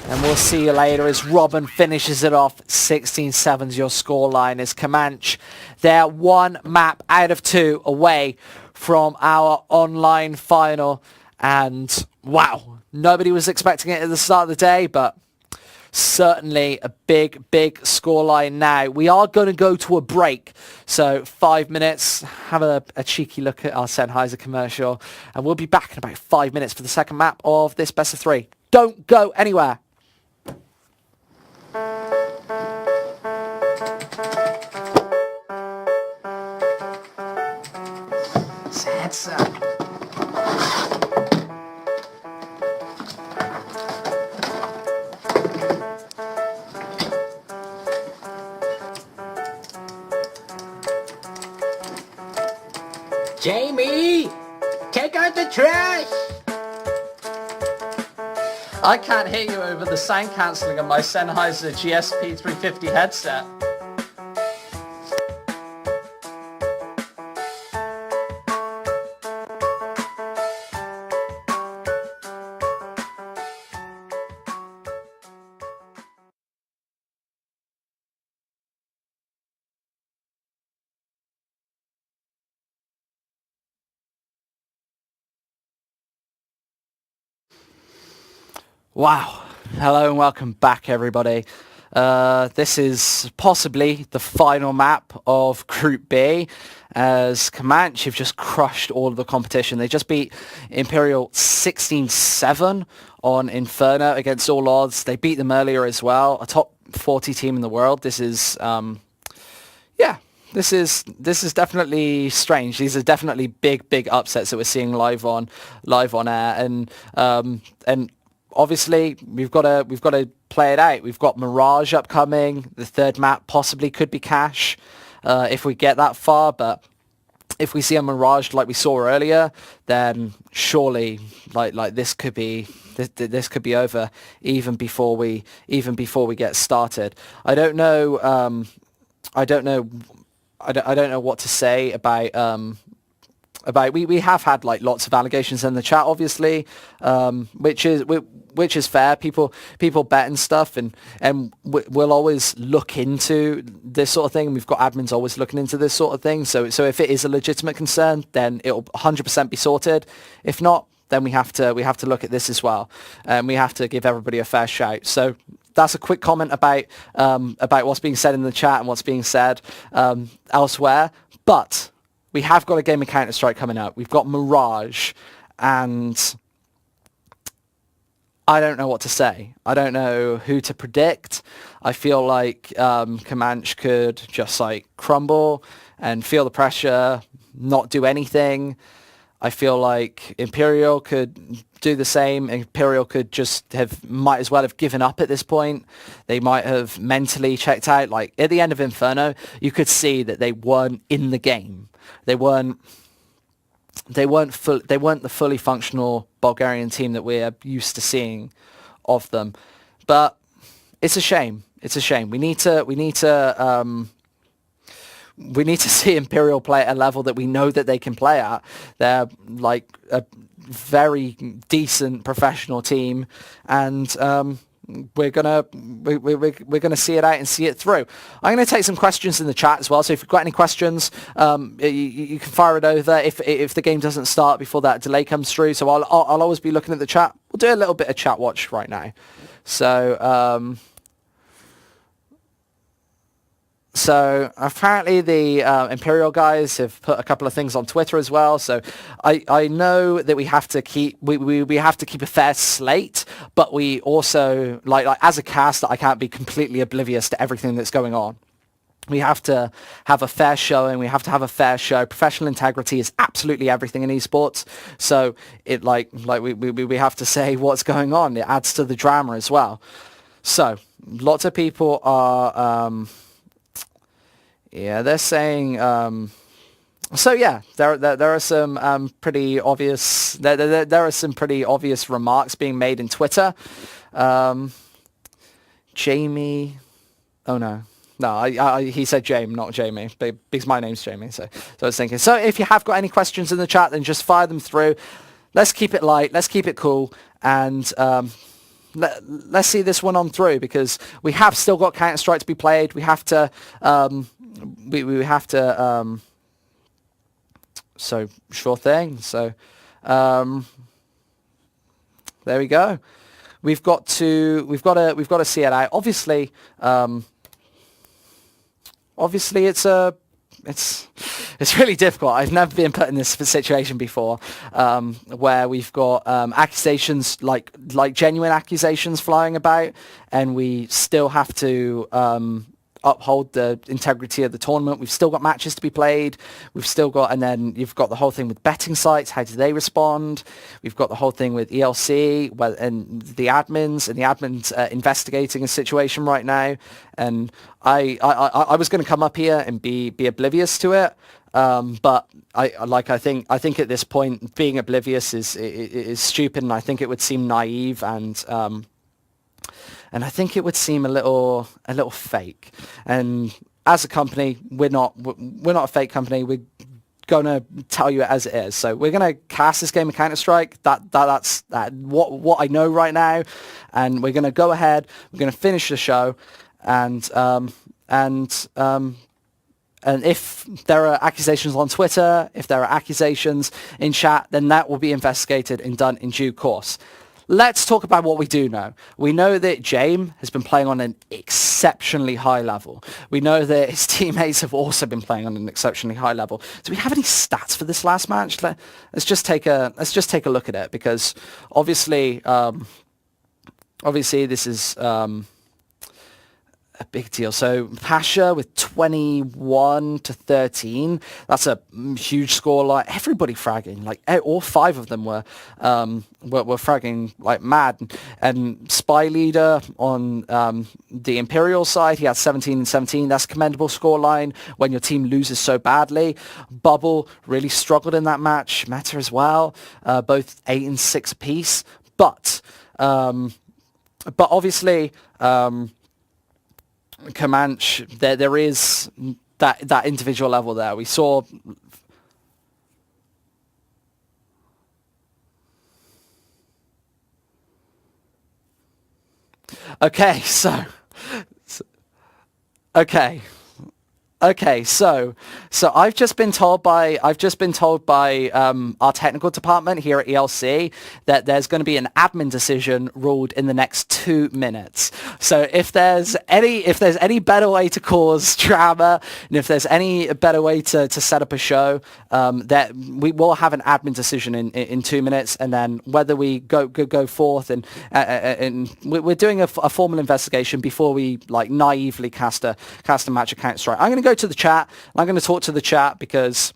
And we'll see you later as Robin finishes it off. 16-7's your scoreline as Comanche. They're 1 map out of 2 away from our online final. And wow, nobody was expecting it at the start of the day, but certainly a big scoreline now. We are going to go to a break. So 5 minutes, have a cheeky look at our Sennheiser commercial. And we'll be back in about 5 minutes for the second map of this best of 3. Don't go anywhere. Headset. I can't hear you over the sound cancelling of my Sennheiser GSP 350 headset. Wow. Hello and welcome back, everybody. This is possibly the final map of Group B, as Comanche have just crushed all of the competition. They just beat Imperial 16-7 on Inferno against all odds. They beat them earlier as well, a top 40 team in the world. This is, yeah. This is definitely strange. These are definitely big upsets that we're seeing live on air, and obviously we've got to play it out. We've got Mirage upcoming. The third map possibly could be Cash if we get that far, but if we see a Mirage like we saw earlier, then surely like this could be over even before we get started. I don't know what to say about we have had like lots of allegations in the chat, obviously, which is fair. People bet and stuff, and we'll always look into this sort of thing. We've got admins always looking into this sort of thing. So if it is a legitimate concern, then it'll 100% be sorted. If not, then we have to look at this as well, and we have to give everybody a fair shout. So that's a quick comment about what's being said in the chat and what's being said elsewhere. But we have got a game of Counter-Strike coming up. We've got Mirage, and I don't know what to say. I don't know who to predict. I feel like Comanche could just like crumble and feel the pressure, not do anything. I feel like Imperial could do the same. Imperial could might as well have given up at this point. They might have mentally checked out. Like at the end of Inferno, you could see that they weren't in the game. They weren't the fully functional Bulgarian team that we're used to seeing of them. But it's a shame. It's a shame. We need to see Imperial play at a level that we know that they can play at. They're like a very decent professional team, and we're gonna see it out and see it through. I'm gonna take some questions in the chat as well. So if you've got any questions, you can fire it over. If the game doesn't start before that delay comes through, so I'll always be looking at the chat. We'll do a little bit of chat watch right now. So apparently the Imperial guys have put a couple of things on Twitter as well. So I know that we have to keep we have to keep a fair slate, but we also like as a cast, I can't be completely oblivious to everything that's going on. We have to have a fair showing. We have to have a fair show. Professional integrity is absolutely everything in esports. So it we have to say what's going on. It adds to the drama as well. So lots of people are. Yeah, they're saying. So yeah, there are some pretty obvious. There are some pretty obvious remarks being made in Twitter. Jamie. Oh no. He said Jamie, not Jamie, because my name's Jamie. So I was thinking. So if you have got any questions in the chat, then just fire them through. Let's keep it light. Let's keep it cool, and let's see this one on through, because we have still got Counter-Strike to be played. We have to. We have to. So sure thing. So there we go. We've got to see it out. Obviously, it's really difficult. I've never been put in this situation before, where we've got accusations like genuine accusations flying about, and we still have to uphold the integrity of the tournament. We've still got matches to be played. We've still got, and then you've got the whole thing with betting sites. How do they respond? We've got the whole thing with ELC and the admins investigating a situation right now. And I was going to come up here and be oblivious to it, But I think at this point being oblivious is stupid, and I think it would seem naive, and I think it would seem a little fake. And as a company, we're not a fake company. We're gonna tell you it as it is. So we're gonna cast this game of Counter-Strike. That's what I know right now, and we're gonna go ahead. We're gonna finish the show, and if there are accusations on Twitter, if there are accusations in chat, then that will be investigated and done in due course. Let's talk about what we do know. We know that James has been playing on an exceptionally high level. We know that his teammates have also been playing on an exceptionally high level. Do we have any stats for this last match? Let's just take a look at it, because obviously this is a big deal. So Pasha with 21-13. That's a huge score. Like everybody fragging. Like all 5 of them were fragging like mad. And Spy Leader on the Imperial side, he had 17-17. That's a commendable scoreline when your team loses so badly. Bubble really struggled in that match. Meta as well. Both 8 and 6 apiece. But obviously. Comanche, there is that individual level there. We saw. Okay, so I've just been told by our technical department here at ELC that there's going to be an admin decision ruled in the next 2 minutes. So if there's any better way to cause drama, and if there's any better way to set up a show, that we will have an admin decision in 2 minutes, and then whether we go forth and we're doing a formal investigation before we like naively cast a match of Counter-Strike. I'm going to go to the chat. I'm going to talk to the chat because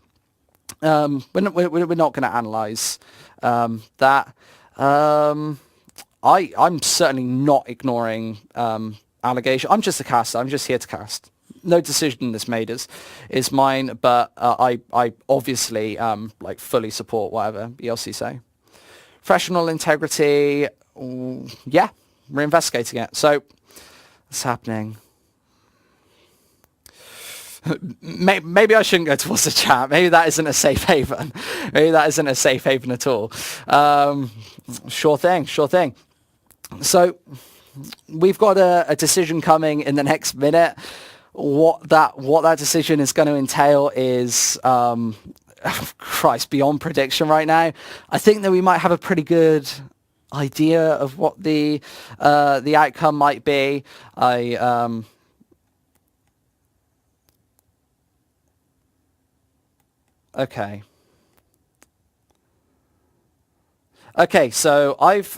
we're not going to analyze that. I'm certainly not ignoring allegation. I'm just a caster. I'm just here to cast. No decision that's made is mine, but I obviously like fully support whatever ELC say. Professional integrity, yeah, we're investigating it. So what's happening? Maybe I shouldn't go towards the chat. Maybe that isn't a safe haven. Maybe that isn't a safe haven at all. Sure thing. So we've got a decision coming in the next minute. What that decision is going to entail is Christ, beyond prediction right now. I think that we might have a pretty good idea of what the outcome might be. Okay, so I have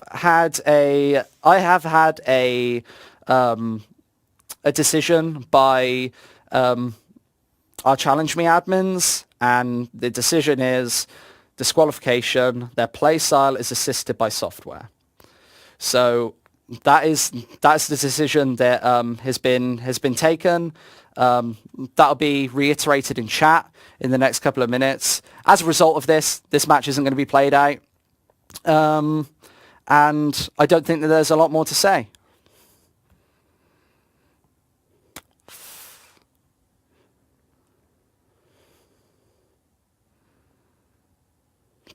had a decision by our ChallengeME admins, and the decision is disqualification. Their play style is assisted by software. So that's the decision that has been taken. That'll be reiterated in chat in the next couple of minutes. As a result of this match isn't going to be played out. And I don't think that there's a lot more to say.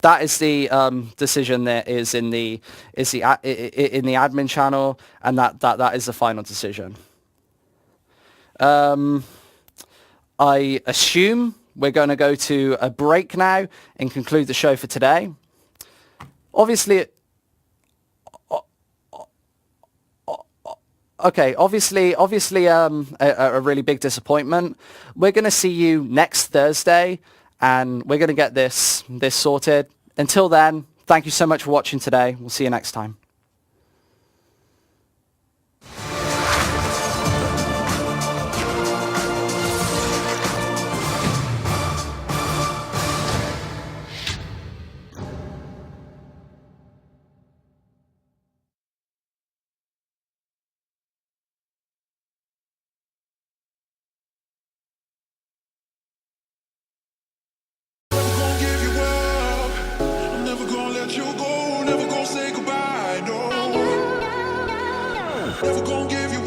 That is the decision that is in the admin channel, and that is the final decision. I assume we're going to go to a break now and conclude the show for today. Obviously, a really big disappointment. We're going to see you next Thursday, and we're going to get this sorted. Until then, thank you so much for watching today. We'll see you next time. gon' give you